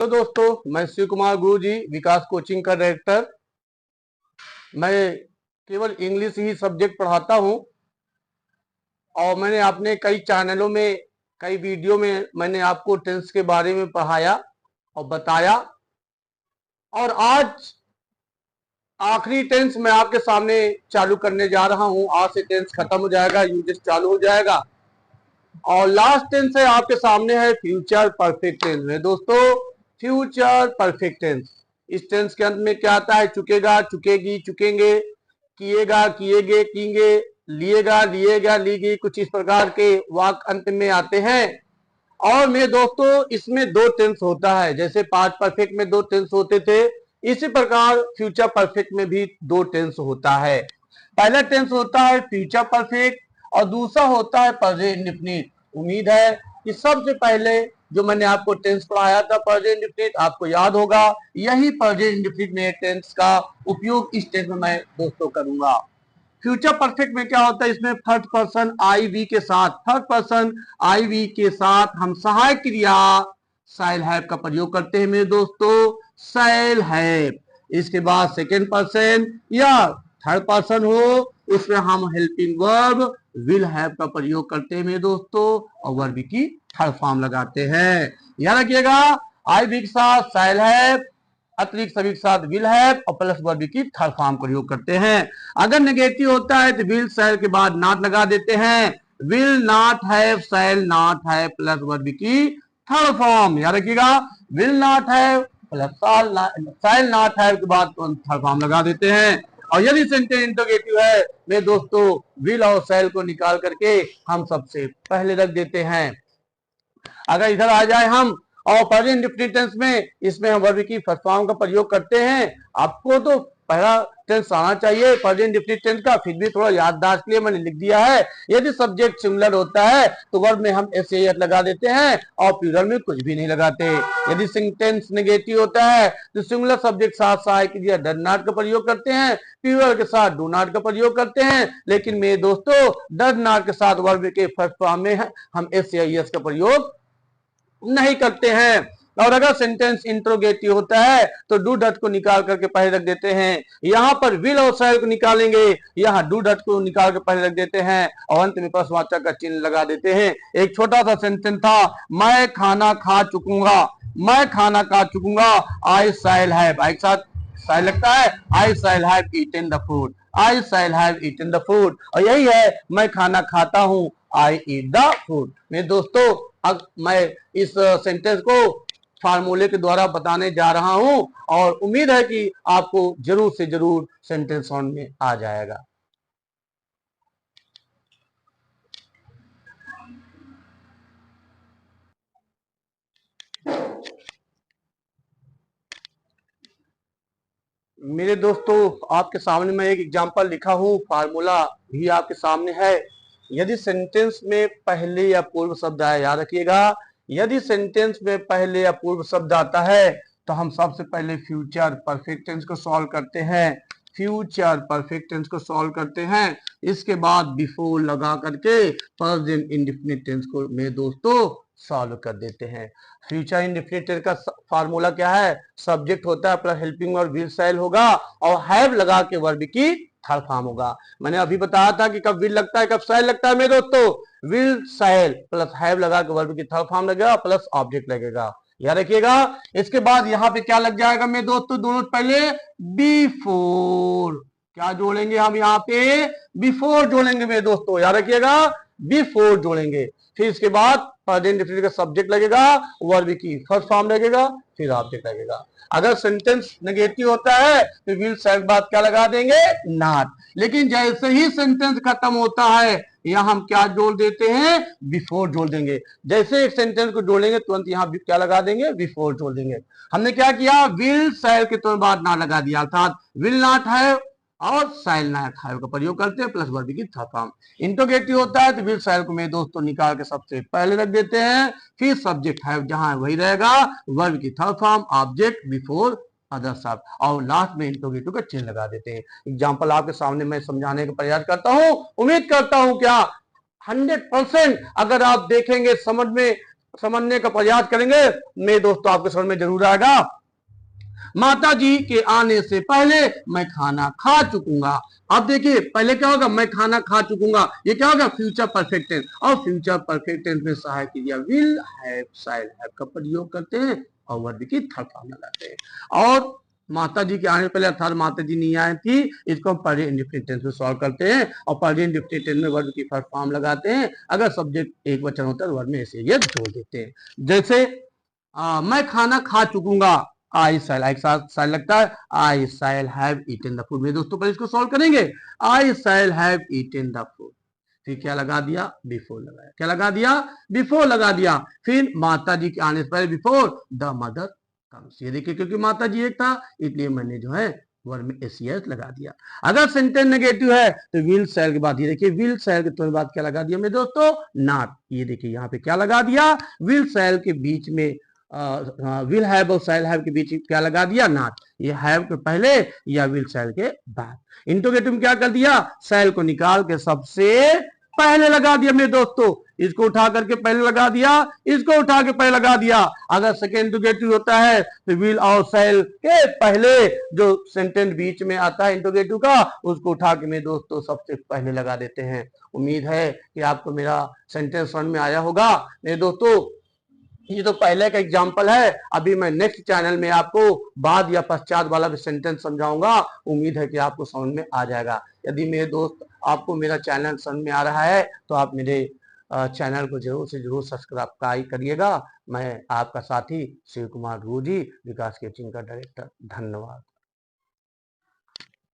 तो दोस्तों, मैं शिव कुमार गुरुजी, विकास कोचिंग का डायरेक्टर। मैं केवल इंग्लिश ही सब्जेक्ट पढ़ाता हूं और मैंने अपने कई चैनलों में, कई वीडियो में मैंने आपको टेंस के बारे में पढ़ाया और बताया। और आज आखिरी टेंस मैं आपके सामने चालू करने जा रहा हूं। आज से टेंस खत्म हो जाएगा, यूजेस चालू हो जाएगा और लास्ट टेंस है आपके सामने है फ्यूचर परफेक्ट टेंस में। दोस्तों, फ्यूचर परफेक्ट टेंस, इस टेंस के अंत में क्या आता है? चुकेगा, चुकेगी, चुकेंगे, किएगा, किएगे, कींगे, लिएगा, लिएगा, लीगी, कुछ इस प्रकार के वाक्य अंत में आते हैं। और मेरे दोस्तों, इसमें दो टेंस होता है। जैसे पास्ट परफेक्ट में दो टेंस होते थे, इसी प्रकार फ्यूचर परफेक्ट में भी दो टेंस होता है। पहला टेंस होता है फ्यूचर परफेक्ट और दूसरा होता है प्रेजेंट इंडेफिनिट। उम्मीद है कि सबसे पहले जो मैंने आपको टेंस पढ़ाया था प्रेजेंट इंडेफिनिट, आपको याद होगा। यही प्रेजेंट इंडेफिनिट में टेंस का उपयोग इस टेंस में मैं दोस्तों करूंगा। फ्यूचर परफेक्ट में क्या होता है? इसमें थर्ड पर्सन आई वी के साथ, थर्ड पर्सन आई वी के साथ हम सहायक क्रिया शैल हैव का प्रयोग करते हैं मेरे दोस्तों, शैल हैव। इसके बाद सेकेंड पर्सन या थर्ड पर्सन हो, उसमें हम हेल्पिंग वर्ब विल हैव का प्रयोग करते हैं मेरे दोस्तों और वर्ब की थर्ड फॉर्म लगाते हैं। याद रखिएगा, आई वी के साथ शैल हैव, अतिरिक्त सभी के साथ विल हैव और प्लस वर्ब की थर्ड फॉर्म का प्रयोग करते हैं। अगर नेगेटिव होता है तो विल शैल के बाद नॉट लगा देते हैं। Will not have, shall not have plus verb की थर्ड फॉर्म। याद रखिएगा, will not have plus shall not have के बाद थर्ड फॉर्म लगा देते हैं। और यदि सेंटेंस इंटरोगेटिव है मेरे दोस्तों, विल और शैल को निकाल करके हम सबसे पहले रख देते हैं। अगर इधर आ जाए हम और प्रेजेंट इंडेफिनिट टेंस में, इसमें हम वर्ब की फर्स्ट फॉर्म का प्रयोग करते हैं। आपको तो पहला टेंस आना चाहिए प्रेजेंट इंडेफिनिट टेंस का, फिर भी थोड़ा याददाश्त के लिए मैंने लिख दिया है। यदि सब्जेक्ट सिमिलर होता है तो वर्ब में हम एस लगा देते हैं और प्लूरल में कुछ भी नहीं लगाते। यदि सेंटेंस नेगेटिव होता है तो सिंगुलर सब्जेक्ट साथ सहायक क्रिया डज नॉट का प्रयोग करते हैं, प्लूरल के साथ डू नॉट का प्रयोग करते हैं। लेकिन मेरे दोस्तों, डज नॉट के साथ वर्ब के फर्स्ट फॉर्म में हम एस का प्रयोग नहीं करते हैं। और अगर सेंटेंस इंट्रोगेटिव होता है तो डू डट को निकाल करके पहले रख देते हैं। यहां पर विल और शैल को निकालेंगे, यहां डू डट को निकाल के पहले रख देते हैं और अंत में प्रश्नवाचक का चिन्ह लगा देते हैं। एक छोटा सा सेंटेंस था, मैं खाना खा चुकूंगा, मैं खाना खा चुकूंगा, आई शैल हैव, आई के साथ शैल लगता है, I shall have eaten the food, I shall have eaten the food. और यही है, मैं खाना खाता हूं, आई ईट द फूड। मेरे दोस्तों, अब मैं इस सेंटेंस को फार्मूले के द्वारा बताने जा रहा हूं और उम्मीद है कि आपको जरूर से जरूर सेंटेंस समझ में आ जाएगा। मेरे दोस्तों, आपके सामने मैं एक एग्जांपल लिखा हूं, फार्मूला भी आपके सामने है। यदि सेंटेंस में पहले या पूर्व शब्द आए, याद रखिएगा, यदि सेंटेंस में पहले या पूर्व शब्द आता है तो हम सबसे पहले फ्यूचर परफेक्ट टेंस को सॉल्व करते हैं। फ्यूचर परफेक्ट टेंस को सॉल्व करते हैं, इसके बाद बिफोर लगा करके प्रेजेंट इंडेफिनिट टेंस को मेरे दोस्तों सॉल्व कर देते हैं। फ्यूचर इंडेफिनिट टेंस का फार्मूला क्या है? सब्जेक्ट होता है प्लस हेल्पिंग और विल शैल होगा और हैव लगा के वर्ब की थर्ड फॉर्म होगा। मैंने अभी बताया था कि कब विल लगता है कब शैल लगता है मेरे दोस्तों। विल शैल प्लस हैव लगा के वर्ब की थर्ड फॉर्म लगेगा प्लस ऑब्जेक्ट लगेगा। याद रखिएगा, इसके बाद यहां पे क्या लग जाएगा मेरे दोस्तों? दोनों पहले बिफोर, क्या जोड़ेंगे हम यहाँ पे? बिफोर जोड़ेंगे मेरे दोस्तों। याद रखिएगा, बिफोर जोड़ेंगे। फिर इसके बाद प्रेजेंट इंडेफिनिट का सब्जेक्ट लगेगा, वर्ब की फर्स्ट फॉर्म लगेगा, फिर ऑब्जेक्ट लगेगा। अगर सेंटेंस नेगेटिव होता है तो विल शैल बाद क्या लगा देंगे? नॉट। लेकिन जैसे ही सेंटेंस खत्म होता है यहां हम क्या जोड़ देते हैं? बिफोर जोड़ देंगे। जैसे एक सेंटेंस को जोड़ेंगे तुरंत यहां क्या लगा देंगे? बिफोर जोड़ देंगे। हमने क्या किया? विल शैल के तुरंत बाद ना लगा दिया, अर्थात विल नॉट हैव और शैल नॉट हैव का प्रयोग करते हैं प्लस वर्ब की थर्ड फॉर्म। इंट्रोगेटिव होता है तो विल शैल को मेरे दोस्तों निकाल के सबसे पहले रख देते हैं, फिर सब्जेक्ट हैव जहां वही रहेगा, वर्ब की third form, object before other शब्द और लास्ट में इंट्रोगेटिव का चिन्ह लगा देते हैं। एग्जाम्पल आपके सामने मैं समझाने का प्रयास करता हूं। उम्मीद करता हूं क्या 100% अगर आप देखेंगे समझ में समझने का प्रयास करेंगे, मेरे दोस्तों आपके समझ में जरूर आएगा। माता जी के आने से पहले मैं खाना खा चुकूंगा। अब देखिए पहले क्या होगा, मैं खाना खा चुकूंगा, ये क्या होगा, फ्यूचर परफेक्ट टेंस। और फ्यूचर परफेक्ट टेंस में सहायक क्रिया विल हैव शाइल हैव का प्रयोग करते हैं और वर्ब की थर्ड फॉर्म लगाते हैं। और माता जी के आने से पहले अर्थात माता जी नहीं आई थी, इसको हम प्रेजेंट इंडेफिनिट टेंस में सॉल्व करते हैं और प्रेजेंट इंडेफिनिट टेंस में वर्ब की फर्स्ट फॉर्म लगाते हैं। अगर सब्जेक्ट एक वचन होता है तो वर्ब में ऐसे ये जोड़ देते हैं। जैसे मैं खाना खा चुकूंगा, आई शैल, एक साथ शैल लगता है, I shall have eaten the food. मेरे दोस्तों पर इसको सॉल्व करेंगे, I shall have eaten the food, फिर क्या लगा दिया, बिफोर लगाया, क्या लगा दिया, बिफोर लगा दिया। फिर माता जी के आने से पहले बिफोर द मदर कम्स, ये देखिए क्योंकि माता जी एक था इसलिए मैंने जो है वर्ब में एसीएस लगा दिया। अगर सेंटेंस नेगेटिव है तो विल शैल के बाद, ये देखिए विल शैल के तुरंत बाद क्या लगा दिया मेरे दोस्तों, नॉट। ये देखिए यहाँ पे क्या लगा दिया, विल शैल के बीच में विल हैव और शैल हैव के बीच क्या लगा दिया, नॉट। ये हैव के पहले या विल शैल के बाद। इंटरोगेटिव में क्या कर दिया, शैल को निकाल के सबसे पहले लगा दिया मेरे दोस्तों, इसको उठा करके पहले लगा दिया, इसको उठा के पहले लगा दिया। अगर सेकेंड इंटरोगेटिव होता है तो विल और शैल के पहले जो सेंटेंस बीच में आता है इंटरोगेटिव का, उसको उठा के मेरे दोस्तों सबसे पहले लगा देते हैं। उम्मीद है कि आपको मेरा सेंटेंस समझ में आया होगा। मेरे दोस्तों ये तो पहले का एग्जाम्पल है, अभी मैं नेक्स्ट चैनल में आपको बाद या पश्चात वाला भी सेंटेंस समझाऊंगा। उम्मीद है कि आपको समझ में आ जाएगा। यदि मेरे दोस्त आपको मेरा चैनल समझ में आ रहा है तो आप मेरे चैनल को जरूर से जरूर सब्सक्राइब करिएगा। मैं आपका साथी शिव कुमार गुरु जी, विकास कोचिंग का डायरेक्टर। धन्यवाद।